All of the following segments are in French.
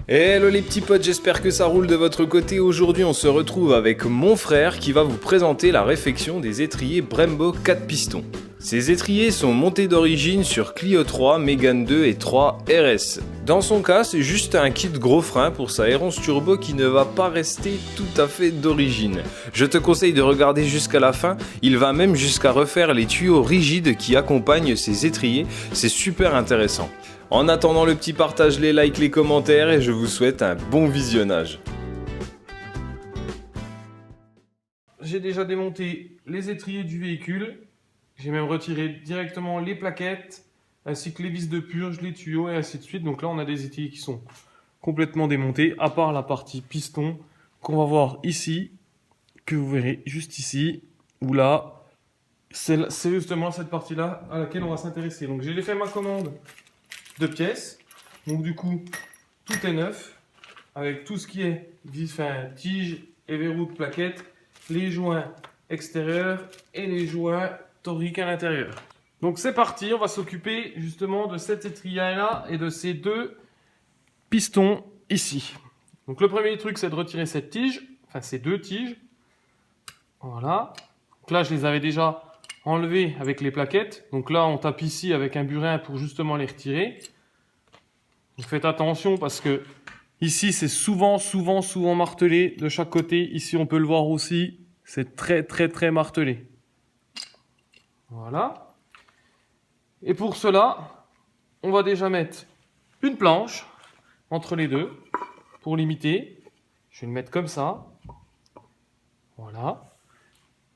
Hello les petits potes, j'espère que ça roule de votre côté. Aujourd'hui on se retrouve avec mon frère qui va vous présenter la réfection des étriers Brembo 4 pistons. Ces étriers sont montés d'origine sur Clio 3, Mégane 2 et 3 RS. Dans son cas, c'est juste un kit gros frein pour sa R11 Turbo qui ne va pas rester tout à fait d'origine. Je te conseille de regarder jusqu'à la fin, il va même jusqu'à refaire les tuyaux rigides qui accompagnent ces étriers, c'est super intéressant. En attendant le petit partage, les likes, les commentaires et je vous souhaite un bon visionnage. J'ai déjà démonté les étriers du véhicule. J'ai même retiré directement les plaquettes, ainsi que les vis de purge, les tuyaux et ainsi de suite. Donc là, on a des étriers qui sont complètement démontés, à part la partie piston qu'on va voir ici, que vous verrez juste ici, ou là. C'est justement cette partie-là à laquelle on va s'intéresser. Donc j'ai fait ma commande de pièces. Donc du coup, tout est neuf, avec tout ce qui est tige et verrou de plaquettes, les joints extérieurs et les joints toriques à l'intérieur. Donc c'est parti, on va s'occuper justement de cet étrier-là et de ces deux pistons ici. Donc le premier truc, c'est de retirer cette tige, enfin ces deux tiges. Voilà. Donc là, je les avais déjà enlevés avec les plaquettes. Donc là, on tape ici avec un burin pour justement les retirer. Donc faites attention parce que ici, c'est souvent martelé de chaque côté. Ici, on peut le voir aussi. C'est très martelé. Voilà. Et pour cela, on va déjà mettre une planche entre les deux pour limiter. Je vais le mettre comme ça. Voilà.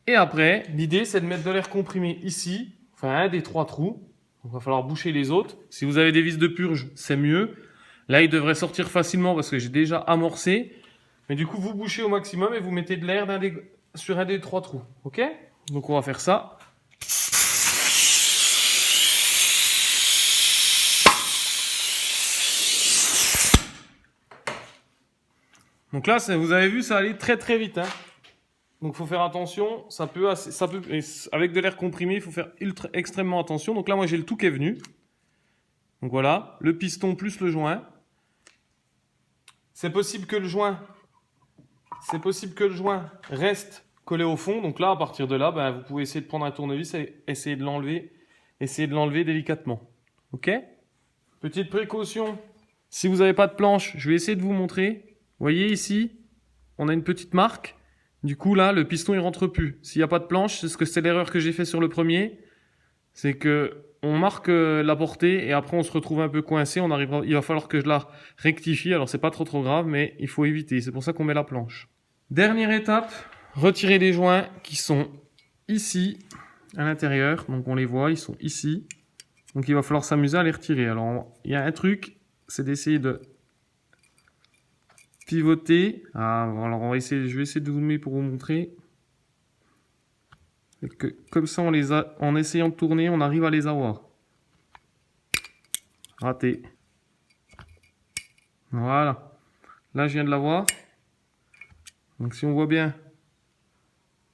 Et après, l'idée, c'est de mettre de l'air comprimé ici, enfin un des trois trous. Il va falloir boucher les autres. Si vous avez des vis de purge, c'est mieux. Là, il devrait sortir facilement parce que j'ai déjà amorcé. Mais du coup, vous bouchez au maximum et vous mettez de l'air sur un des trois trous. Ok? Donc, on va faire ça. Donc là, vous avez vu, ça allait très vite. Hein. Donc il faut faire attention, avec de l'air comprimé, il faut faire extrêmement attention. Donc là, moi j'ai le tout qui est venu. Donc voilà, le piston plus le joint. C'est possible que le joint reste collé au fond. Donc là, à partir de là, vous pouvez essayer de prendre un tournevis et essayer de l'enlever délicatement. Ok? Petite précaution, si vous n'avez pas de planche, je vais essayer de vous montrer. Vous voyez ici, on a une petite marque. Du coup, là, le piston, il rentre plus. S'il n'y a pas de planche, c'est l'erreur que j'ai fait sur le premier. C'est que on marque la portée et après, on se retrouve un peu coincé. Il va falloir que je la rectifie. Alors, c'est pas trop grave, mais il faut éviter. C'est pour ça qu'on met la planche. Dernière étape, retirer les joints qui sont ici, à l'intérieur. Donc, on les voit, ils sont ici. Donc, il va falloir s'amuser à les retirer. Alors, il y a un truc, c'est d'essayer de pivoter. Alors je vais essayer de zoomer pour vous montrer. Comme ça, en essayant de tourner, on arrive à les avoir. Raté. Voilà. Là, je viens de l'avoir. Donc, si on voit bien,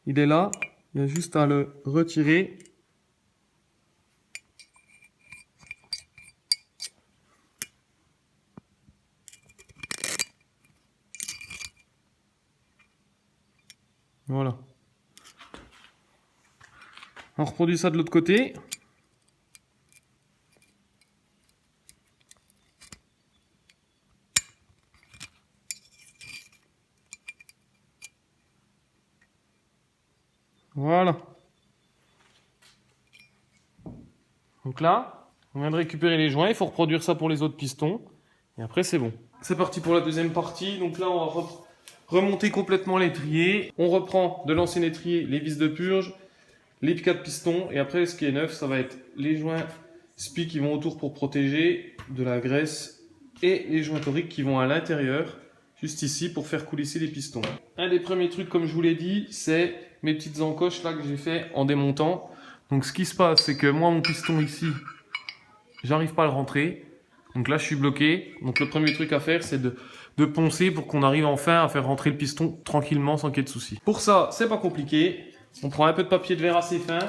il est là. Il y a juste à le retirer. Voilà. On reproduit ça de l'autre côté. Voilà. Donc là, on vient de récupérer les joints. Il faut reproduire ça pour les autres pistons. Et après, c'est bon. C'est parti pour la deuxième partie. Donc là, on va remonter complètement l'étrier. On reprend de l'ancien étrier les vis de purge, les 4 pistons. Et après, ce qui est neuf, ça va être les joints spi qui vont autour pour protéger de la graisse et les joints toriques qui vont à l'intérieur, juste ici, pour faire coulisser les pistons. Un des premiers trucs, comme je vous l'ai dit, c'est mes petites encoches là que j'ai fait en démontant. Donc ce qui se passe, c'est que moi, mon piston ici, j'arrive pas à le rentrer. Donc là, je suis bloqué. Donc le premier truc à faire, c'est de poncer pour qu'on arrive enfin à faire rentrer le piston tranquillement sans qu'il y ait de soucis. Pour ça, c'est pas compliqué. On prend un peu de papier de verre assez fin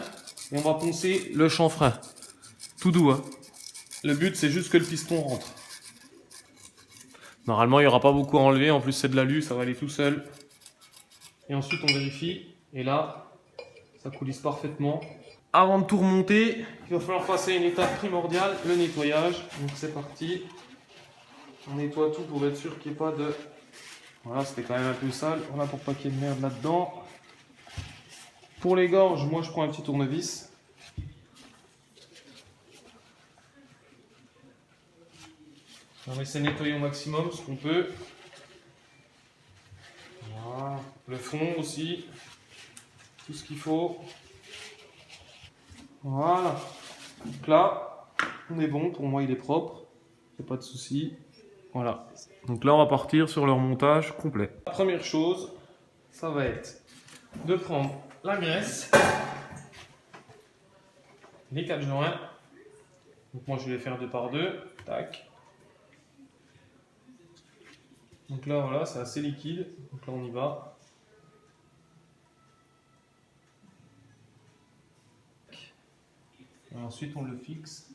et on va poncer le chanfrein. Tout doux, hein. Le but, c'est juste que le piston rentre. Normalement, il n'y aura pas beaucoup à enlever. En plus, c'est de l'alu, ça va aller tout seul. Et ensuite, on vérifie. Et là, ça coulisse parfaitement. Avant de tout remonter, il va falloir passer à une étape primordiale, le nettoyage. Donc c'est parti. On nettoie tout pour être sûr qu'il n'y ait pas de... Voilà, c'était quand même un peu sale. Voilà, pour pas qu'il y ait de merde là-dedans. Pour les gorges, moi je prends un petit tournevis. On va essayer de nettoyer au maximum ce qu'on peut. Voilà. Le fond aussi. Tout ce qu'il faut. Voilà. Donc là, on est bon. Pour moi, il est propre. Il n'y a pas de souci. Voilà. Donc là, on va partir sur le remontage complet. La première chose, ça va être de prendre la graisse, les 4 joints. Donc moi, je vais les faire 2 par 2. Tac. Donc là, voilà, c'est assez liquide. Donc là, on y va. Et ensuite, on le fixe.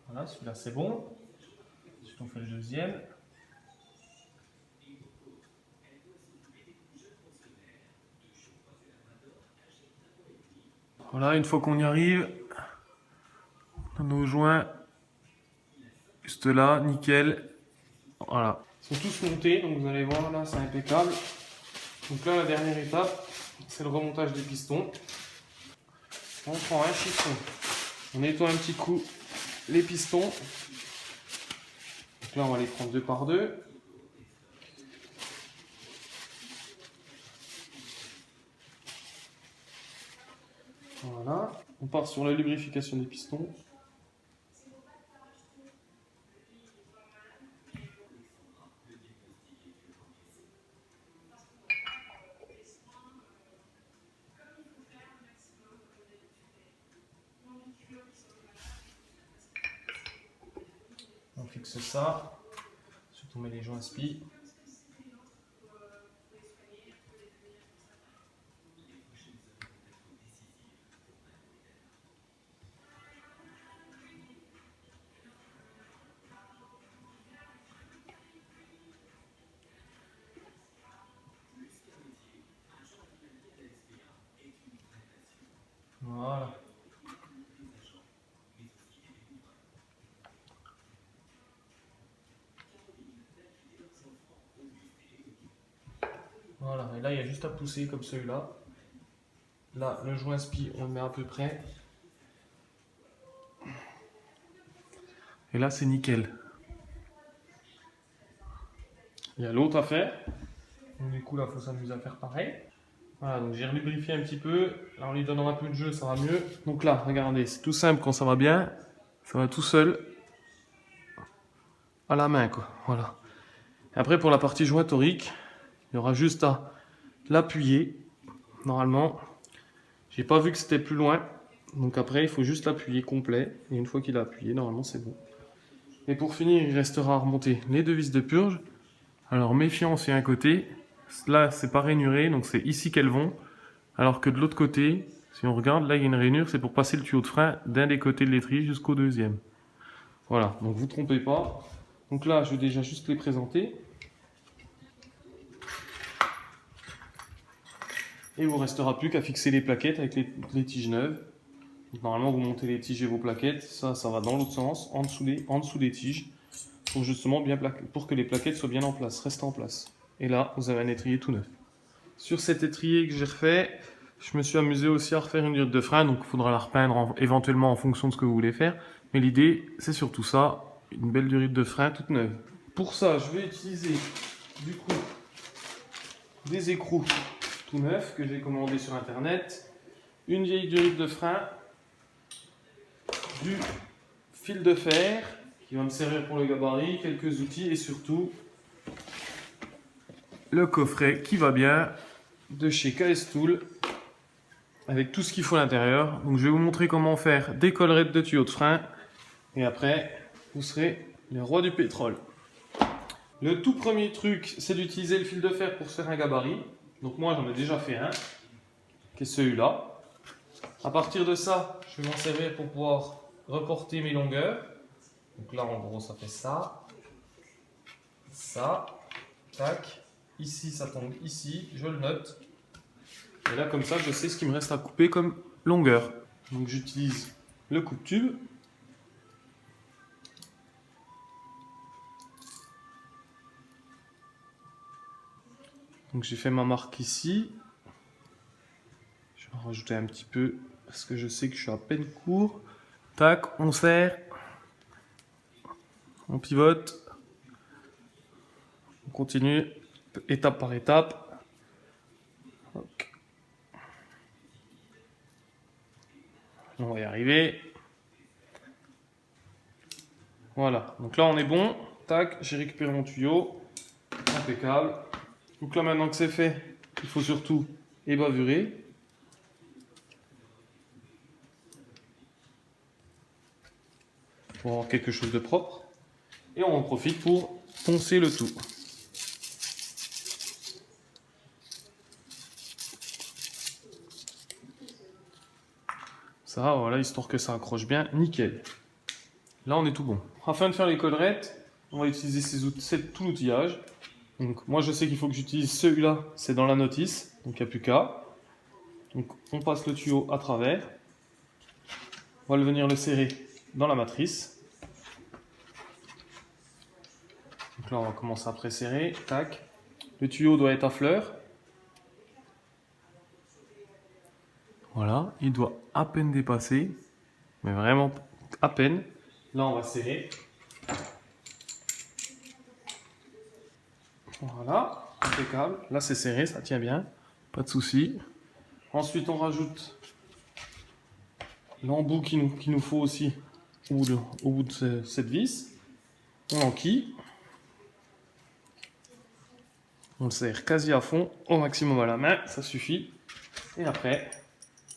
Voilà, celui-là, c'est bon. Ensuite, on fait le deuxième. Voilà, une fois qu'on y arrive, on a nos joints juste là, nickel. Voilà. Ils sont tous montés, donc vous allez voir là, c'est impeccable. Donc là, la dernière étape, c'est le remontage des pistons. On prend un chiffon, on nettoie un petit coup les pistons. Donc là, on va les prendre 2 par 2. Voilà, on part sur la lubrification des pistons. On fixe ça, ensuite on met les joints spi. Voilà. Voilà, et là il y a juste à pousser comme celui-là. Là, le joint spi, on le met à peu près. Et là, c'est nickel. Il y a l'autre à faire. Donc, du coup, là, il faut s'amuser à faire pareil. Voilà, donc j'ai relubrifié un petit peu. Là, en lui donnant un peu de jeu, ça va mieux. Donc là, regardez, c'est tout simple quand ça va bien. Ça va tout seul. À la main, quoi. Voilà. Et après, pour la partie joint torique, il y aura juste à l'appuyer. Normalement, j'ai pas vu que c'était plus loin. Donc après, il faut juste l'appuyer complet. Et une fois qu'il a appuyé, normalement, c'est bon. Et pour finir, il restera à remonter les 2 vis de purge. Alors, méfiance, il y a un côté. Là, c'est pas rainuré, donc c'est ici qu'elles vont. Alors que de l'autre côté, si on regarde, là, il y a une rainure, c'est pour passer le tuyau de frein d'un des côtés de l'étrier jusqu'au deuxième. Voilà, donc vous ne trompez pas. Donc là, je vais déjà juste les présenter. Et il ne vous restera plus qu'à fixer les plaquettes avec les tiges neuves. Donc normalement, vous montez les tiges et vos plaquettes. Ça va dans l'autre sens, en dessous des tiges. Pour justement pour que les plaquettes soient bien en place, restent en place. Et là, vous avez un étrier tout neuf. Sur cet étrier que j'ai refait, je me suis amusé aussi à refaire une durite de frein. Donc il faudra la repeindre éventuellement en fonction de ce que vous voulez faire. Mais l'idée, c'est surtout ça, une belle durite de frein toute neuve. Pour ça, je vais utiliser du coup des écrous tout neufs que j'ai commandé sur internet, une vieille durite de frein, du fil de fer qui va me servir pour le gabarit, quelques outils et surtout le coffret qui va bien de chez KS Tool avec tout ce qu'il faut à l'intérieur. Donc je vais vous montrer comment faire des collerettes de tuyaux de frein et après vous serez les rois du pétrole. Le tout premier truc, c'est d'utiliser le fil de fer pour se faire un gabarit. Donc moi j'en ai déjà fait un, qui est celui-là. À partir de ça, je vais m'en servir pour pouvoir reporter mes longueurs. Donc là, en gros, ça fait ça. Ça. Tac. Ici, ça tombe ici. Je le note. Et là, comme ça, je sais ce qu'il me reste à couper comme longueur. Donc j'utilise le coupe-tube. Donc j'ai fait ma marque ici. Je vais en rajouter un petit peu parce que je sais que je suis à peine court. Tac, on serre. On pivote. On continue étape par étape. Ok. On va y arriver. Voilà, donc là on est bon. Tac, j'ai récupéré mon tuyau. Impeccable. Donc là maintenant que c'est fait, il faut surtout ébavurer. Pour avoir quelque chose de propre. Et on en profite pour poncer le tout. Ça, voilà, histoire que ça accroche bien, nickel. Là, on est tout bon. Afin de faire les collerettes, on va utiliser tout l'outillage. Donc, moi, je sais qu'il faut que j'utilise celui-là, c'est dans la notice, donc il n'y a plus qu'à. Donc, on passe le tuyau à travers. On va venir le serrer dans la matrice. Donc là, on va commencer à presserrer. Tac. Le tuyau doit être à fleur. Voilà, il doit à peine dépasser, mais vraiment à peine. Là, on va serrer. Voilà, impeccable. Là, c'est serré, ça tient bien, pas de souci. Ensuite, on rajoute l'embout qu'il nous faut aussi au bout de cette vis. On enquille. On le serre quasi à fond, au maximum à la main, ça suffit. Et après,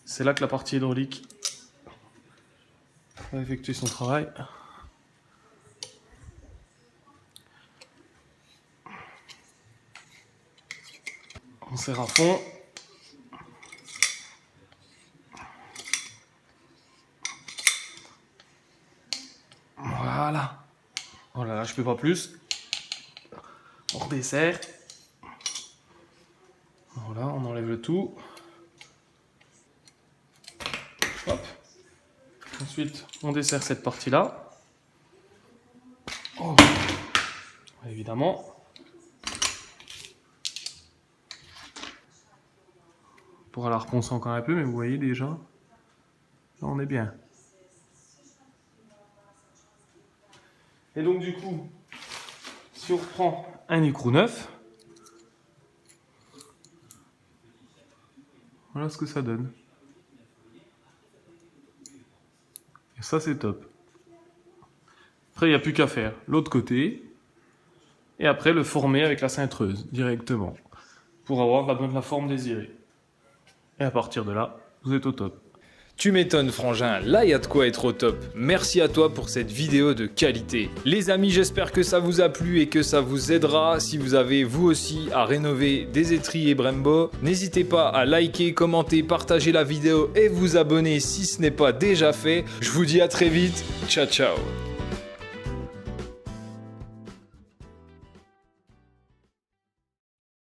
c'est là que la partie hydraulique va effectuer son travail. On serre à fond. Voilà. Oh là là, je peux pas plus. On redesserre. Voilà, on enlève le tout. Hop. Ensuite, on dessert cette partie-là. Oh. Évidemment. On pourra la reponcer encore un peu, mais vous voyez déjà, là on est bien. Et donc du coup, si on reprend un écrou neuf, voilà ce que ça donne. Et ça c'est top. Après il n'y a plus qu'à faire l'autre côté, et après le former avec la cintreuse directement, pour avoir la forme désirée. Et à partir de là, vous êtes au top. Tu m'étonnes frangin, là il y a de quoi être au top. Merci à toi pour cette vidéo de qualité. Les amis, j'espère que ça vous a plu et que ça vous aidera si vous avez vous aussi à rénover des étriers Brembo. N'hésitez pas à liker, commenter, partager la vidéo et vous abonner si ce n'est pas déjà fait. Je vous dis à très vite, ciao ciao.